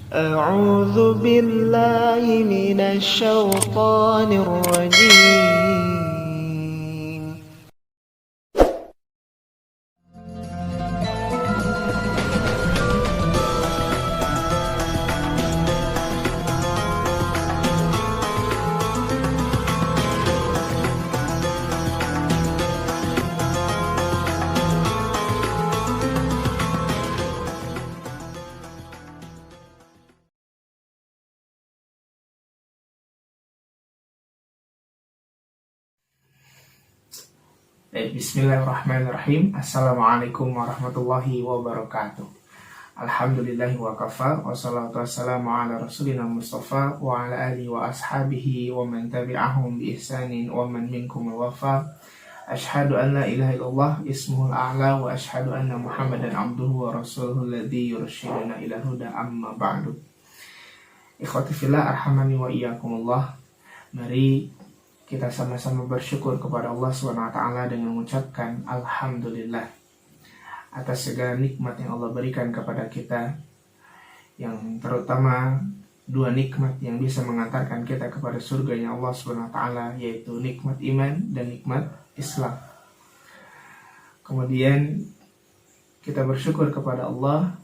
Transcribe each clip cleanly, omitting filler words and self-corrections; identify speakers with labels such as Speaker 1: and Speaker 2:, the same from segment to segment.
Speaker 1: أعوذ بالله من الشيطان الرجيم.
Speaker 2: Bismillahirrahmanirrahim. Assalamualaikum warahmatullahi wabarakatuh. Alhamdulillahi wa kafa, wassalatu wassalamu ala rasulina mustafa wa ala alihi wa ashabihi wa man tabi'ahum bi ihsanin wa man minkum wafa. Ashhadu an la ilaha illallah ismuhul a'la wa ashhadu anna muhammadan abduhu wa rasuluhu alladhi yurshiduna ila huda amma ba'du. Ikhwati fillah arhamani wa iyyakumullah. Mari kita sama-sama bersyukur kepada Allah SWT dengan mengucapkan Alhamdulillah atas segala nikmat yang Allah berikan kepada kita, yang terutama dua nikmat yang bisa mengantarkan kita kepada surganya Allah SWT, yaitu nikmat iman dan nikmat Islam. Kemudian kita bersyukur kepada Allah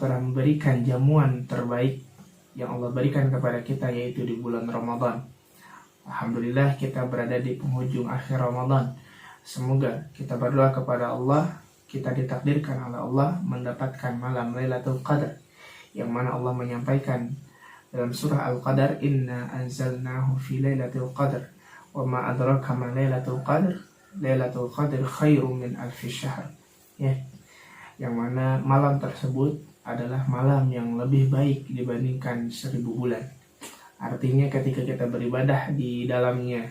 Speaker 2: telah memberikan jamuan terbaik yang Allah berikan kepada kita, yaitu di bulan Ramadan. Alhamdulillah kita berada di penghujung akhir Ramadan. Semoga kita berdoa kepada Allah, kita ditakdirkan oleh Allah mendapatkan malam Lailatul Qadar, yang mana Allah menyampaikan dalam surah Al-Qadar, Inna anzalnahu fi Lailatul Qadar wa ma adraka ma Lailatul Qadar, Lailatul Qadar khairum min alfi syahr. Ya, yang mana malam tersebut adalah malam yang lebih baik dibandingkan 1000 bulan. Artinya ketika kita beribadah di dalamnya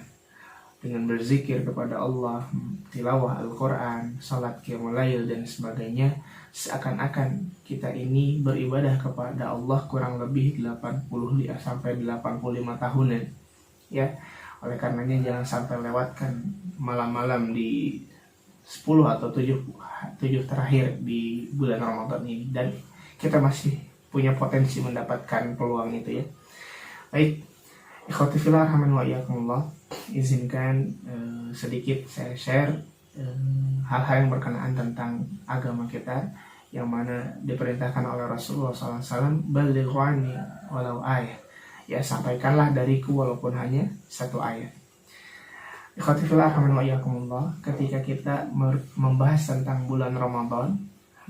Speaker 2: dengan berzikir kepada Allah, tilawah Al-Quran, salat qiyamul lail dan sebagainya, seakan-akan kita ini beribadah kepada Allah kurang lebih 80 sampai 85 tahunan. Ya, oleh karenanya jangan sampai lewatkan malam-malam di 10 atau 7 terakhir di bulan Ramadan ini, dan kita masih punya potensi mendapatkan peluang itu ya. Baik, ikhwati fillah rahman wa iyyakumullah, izinkan sedikit saya share hal-hal yang berkenaan tentang agama kita, yang mana diperintahkan oleh Rasulullah SAW, balighu anni walau ayat, ya sampaikanlah dariku walaupun hanya satu ayat. Ikhwati fillah rahman wa iyyakumullah, ketika kita membahas tentang bulan Ramadan,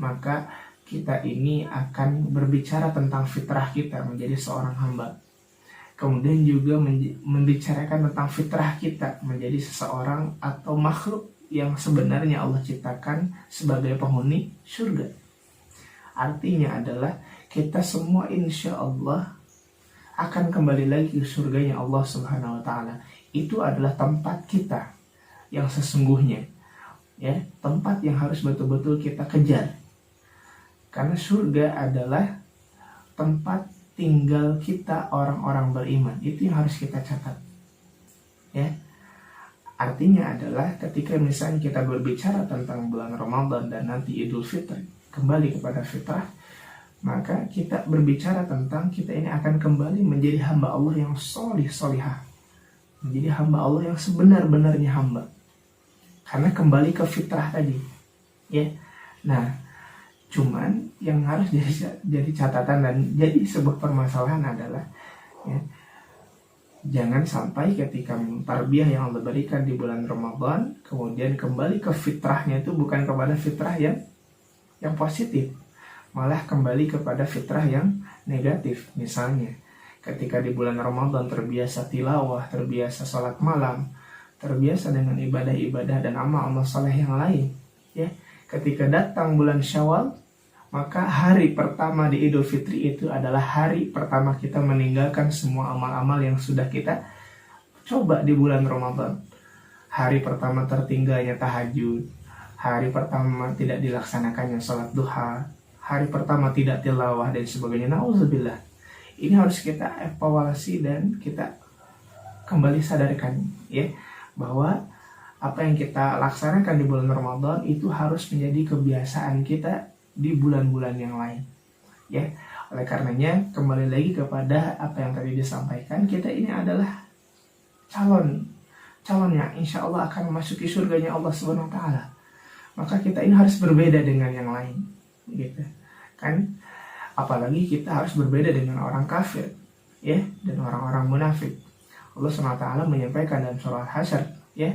Speaker 2: maka kita ini akan berbicara tentang fitrah kita menjadi seorang hamba. Kemudian juga membicarakan tentang fitrah kita menjadi seseorang atau makhluk yang sebenarnya Allah ciptakan sebagai penghuni surga. Artinya adalah kita semua insya Allah akan kembali lagi ke surganya Allah Subhanahu wa Ta'ala. Itu adalah tempat kita yang sesungguhnya, ya, tempat yang harus betul-betul kita kejar. Karena surga adalah tempat tinggal kita orang-orang beriman. Itu yang harus kita catat, ya. Artinya adalah ketika misalnya kita berbicara tentang bulan Ramadan dan nanti Idul Fitri, kembali kepada fitrah, maka kita berbicara tentang kita ini akan kembali menjadi hamba Allah yang solihah, menjadi hamba Allah yang sebenar-benarnya hamba, karena kembali ke fitrah tadi, ya. Nah, cuman yang harus jadi catatan dan jadi sebuah permasalahan adalah, ya, jangan sampai ketika tarbiyah yang Allah berikan di bulan Ramadan kemudian kembali ke fitrahnya itu bukan kepada fitrah yang positif, malah kembali kepada fitrah yang negatif. Misalnya ketika di bulan Ramadan terbiasa tilawah, terbiasa sholat malam, terbiasa dengan ibadah-ibadah dan amal-amal saleh yang lain, ya. Ketika datang bulan Syawal, maka hari pertama di Idul Fitri itu adalah hari pertama kita meninggalkan semua amal-amal yang sudah kita coba di bulan Ramadan. Hari pertama tertinggalnya tahajud, hari pertama tidak dilaksanakannya sholat duha, hari pertama tidak tilawah dan sebagainya. Nauzubillah. Ini harus kita evaluasi dan kita kembali sadarkan, ya, bahwa apa yang kita laksanakan di bulan Ramadan itu harus menjadi kebiasaan kita di bulan-bulan yang lain, ya. Oleh karenanya, kembali lagi kepada apa yang tadi disampaikan, kita ini adalah calonnya insya Allah akan memasuki surganya Allah Subhanahu wa taala. Maka kita ini harus berbeda dengan yang lain, gitu kan? Apalagi kita harus berbeda dengan orang kafir, ya, dan orang-orang munafik. Allah Subhanahu wa taala menyampaikan dalam surah Al-Hasyr, ya,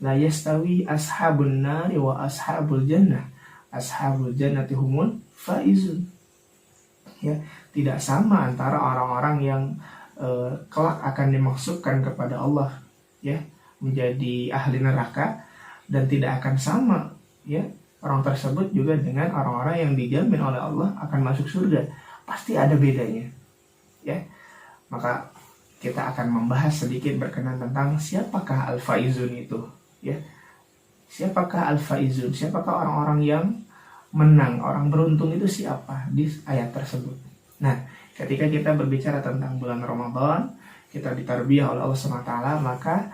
Speaker 2: la yastawi ashabun nari wa ashabul jannah, ashabul jannati humul faizun. Ya, tidak sama antara orang-orang yang kelak akan dimaksudkan kepada Allah, ya, menjadi ahli neraka, dan tidak akan sama, ya, orang tersebut juga dengan orang-orang yang dijamin oleh Allah akan masuk surga. Pasti ada bedanya, ya. Maka kita akan membahas sedikit berkenan tentang siapakah al-faizun itu, ya. Siapakah al-faizun? Siapakah orang-orang yang menang, orang beruntung itu siapa di ayat tersebut? Nah, ketika kita berbicara tentang bulan Ramadan, kita ditarbiyah oleh Allah SWT, maka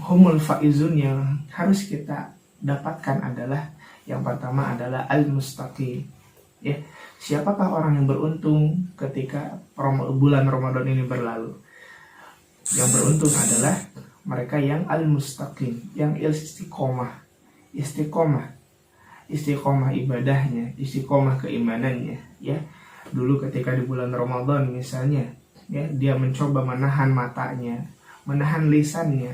Speaker 2: humul faizun yang harus kita dapatkan adalah, yang pertama adalah al-mustaqim, ya. Siapakah orang yang beruntung ketika bulan Ramadan ini berlalu? Yang beruntung adalah mereka yang al-mustaqim, yang istiqomah ibadahnya, istiqomah keimanannya, ya. Dulu ketika di bulan Ramadan misalnya, ya, dia mencoba menahan matanya, menahan lisannya,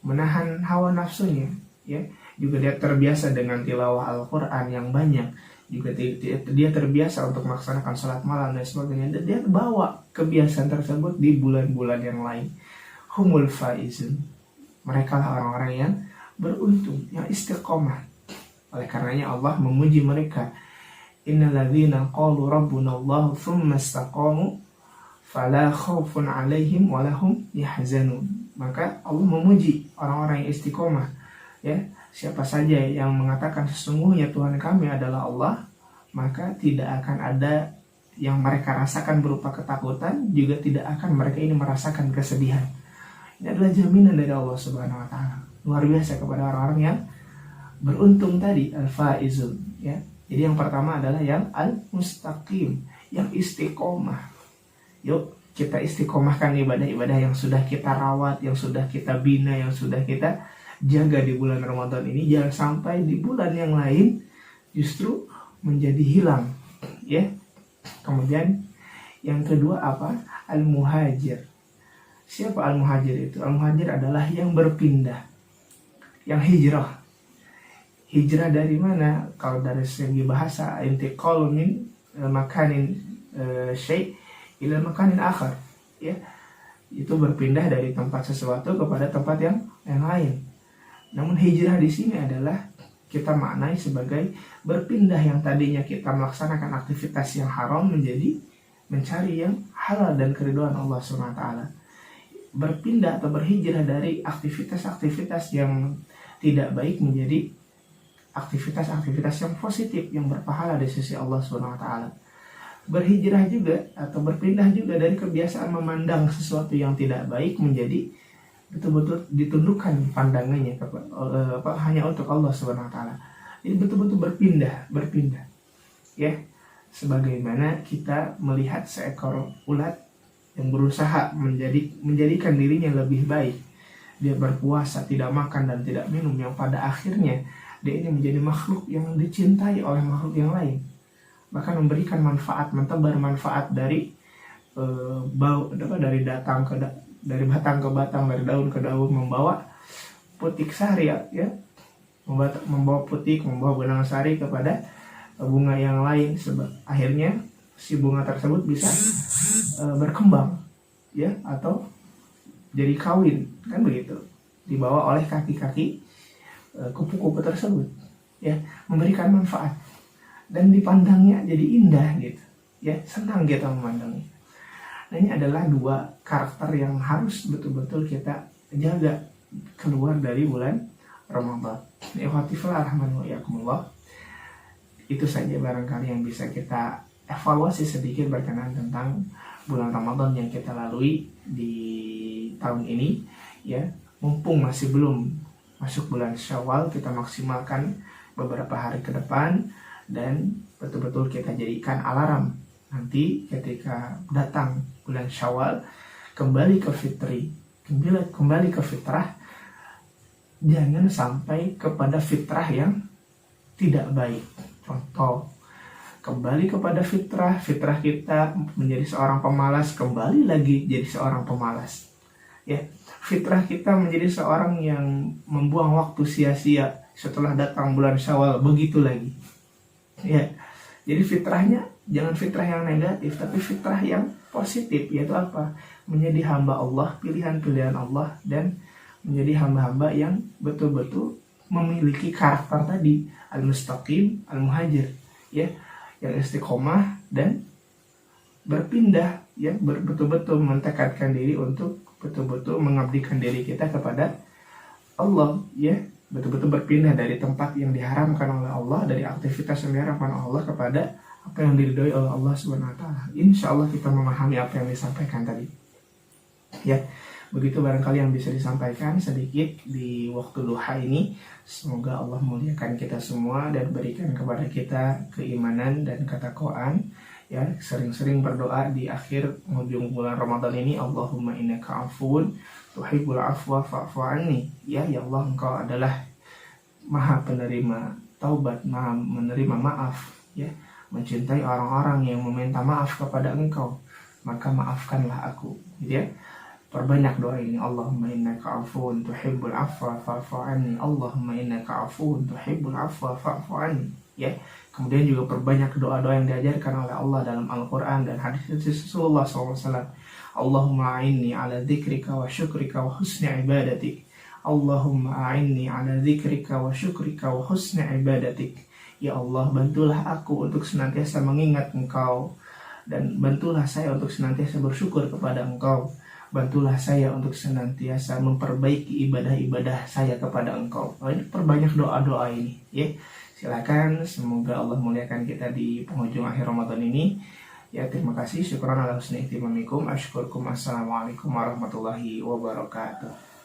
Speaker 2: menahan hawa nafsunya, ya. Juga dia terbiasa dengan tilawah Al-Quran yang banyak, juga dia terbiasa untuk melaksanakan sholat malam dan sebagainya, dan dia bawa kebiasaan tersebut di bulan-bulan yang lain. Humul faizun, mereka lah orang-orang yang beruntung, yang istiqomah. Oleh karenanya Allah memuji mereka, innalladzina qalu rabbuna Allah tsumma istaqamu fala khaufun 'alaihim wa lahum yahzanun. Maka Allah memuji orang-orang yang istiqomah, ya. Siapa saja yang mengatakan sesungguhnya Tuhan kami adalah Allah, maka tidak akan ada yang mereka rasakan berupa ketakutan, juga tidak akan mereka ini merasakan kesedihan. Ini adalah jaminan dari Allah Subhanahu wa taala. Luar biasa kepada orang-orang yang beruntung tadi, al-faizun, ya. Jadi yang pertama adalah yang al-mustaqim, yang istiqomah. Yuk kita istiqomahkan ibadah-ibadah yang sudah kita rawat, yang sudah kita bina, yang sudah kita jaga di bulan Ramadan ini. Jangan sampai di bulan yang lain justru menjadi hilang, ya. Kemudian yang kedua apa? Al-muhajir. Siapa al-muhajir itu? Al-muhajir adalah yang berpindah, yang hijrah. Hijrah dari mana? Kalau dari segi bahasa, intiqal min makanin syai' ila makanin akhar, ya. Itu berpindah dari tempat sesuatu kepada tempat yang lain. Namun hijrah di sini adalah kita maknai sebagai berpindah, yang tadinya kita melaksanakan aktivitas yang haram menjadi mencari yang halal dan keridhaan Allah SWT. Berpindah atau berhijrah dari aktivitas-aktivitas yang tidak baik menjadi aktivitas-aktivitas yang positif, yang berpahala di sisi Allah SWT. Berhijrah juga atau berpindah juga dari kebiasaan memandang sesuatu yang tidak baik menjadi betul-betul ditundukkan pandangannya hanya untuk Allah SWT. Jadi betul-betul berpindah, ya. Sebagaimana kita melihat seekor ulat yang berusaha menjadikan dirinya lebih baik. Dia berpuasa, tidak makan dan tidak minum, yang pada akhirnya dia ini menjadi makhluk yang dicintai oleh makhluk yang lain. Bahkan memberikan manfaat, mentebar manfaat dari dari batang ke batang, dari daun ke daun, membawa putik sari, ya. Membawa putik, membawa benang sari kepada bunga yang lain. Akhirnya si bunga tersebut bisa berkembang, ya, atau jadi kawin, kan begitu. Dibawa oleh kaki-kaki kupu-kupu tersebut, ya, memberikan manfaat dan dipandangnya jadi indah, gitu, ya, senang kita memandangnya. Nah, ini adalah dua karakter yang harus betul-betul kita jaga keluar dari bulan Ramadan. Itu saja barangkali yang bisa kita evaluasi sedikit berkenaan tentang bulan Ramadan yang kita lalui di tahun ini, ya. Mumpung masih belum masuk bulan Syawal, kita maksimalkan beberapa hari ke depan dan betul-betul kita jadikan alarm Nanti ketika datang bulan Syawal, kembali ke fitri, kembali ke fitrah. Jangan sampai kepada fitrah yang tidak baik. Contoh, kembali kepada fitrah kita menjadi seorang pemalas, kembali lagi jadi seorang pemalas. Ya, fitrah kita menjadi seorang yang membuang waktu sia-sia, setelah datang bulan Syawal, begitu lagi. Ya, jadi fitrahnya jangan fitrah yang negatif, tapi fitrah yang positif, yaitu apa? Menjadi hamba Allah, pilihan-pilihan Allah, dan menjadi hamba-hamba yang betul-betul memiliki karakter tadi, al-mustaqim, al-muhajir, ya, yang istiqomah dan berpindah, ya, betul-betul mentekadkan diri untuk betul-betul mengabdikan diri kita kepada Allah, ya, betul-betul berpindah dari tempat yang diharamkan oleh Allah, dari aktivitas yang diharamkan oleh Allah kepada apa yang diridhoi oleh Allah Subhanahu wa taala. Insya Allah kita memahami apa yang disampaikan tadi. Ya, begitu barangkali yang bisa disampaikan sedikit di waktu duha ini. Semoga Allah muliakan kita semua dan berikan kepada kita keimanan dan ketakwaan. Ya, sering-sering berdoa di akhir ujung bulan Ramadan ini, Allahumma innaka afuwun tuhibbul afwa fa'fu anni. Ya Allah, Engkau adalah Maha penerima taubat, Maha menerima maaf, ya, mencintai orang-orang yang meminta maaf kepada Engkau, maka maafkanlah aku, gitu ya. Perbanyak doa ini, Allahumma innaka afuwun tuhibbul afwa fa'fu anni, Allahumma innaka afuwun tuhibbul afwa fa'fu anni, ya. Kemudian juga perbanyak doa-doa yang diajarkan oleh Allah dalam Al-Quran dan hadis Rasulullah SAW. Allahumma a'inni ala dzikrika wa syukrika wa husni ibadatik. Allahumma a'inni ala dzikrika wa syukrika wa husni ibadatik. Ya Allah, bantulah aku untuk senantiasa mengingat Engkau, dan bantulah saya untuk senantiasa bersyukur kepada Engkau. Bantulah saya untuk senantiasa memperbaiki ibadah-ibadah saya kepada Engkau. Ini perbanyak doa-doa ini, ya. Silakan, semoga Allah muliakan kita di penghujung akhir Ramadan ini. Ya, terima kasih. Syukran ala husni ihtimamikum. Asyukurkum. Assalamualaikum warahmatullahi wabarakatuh.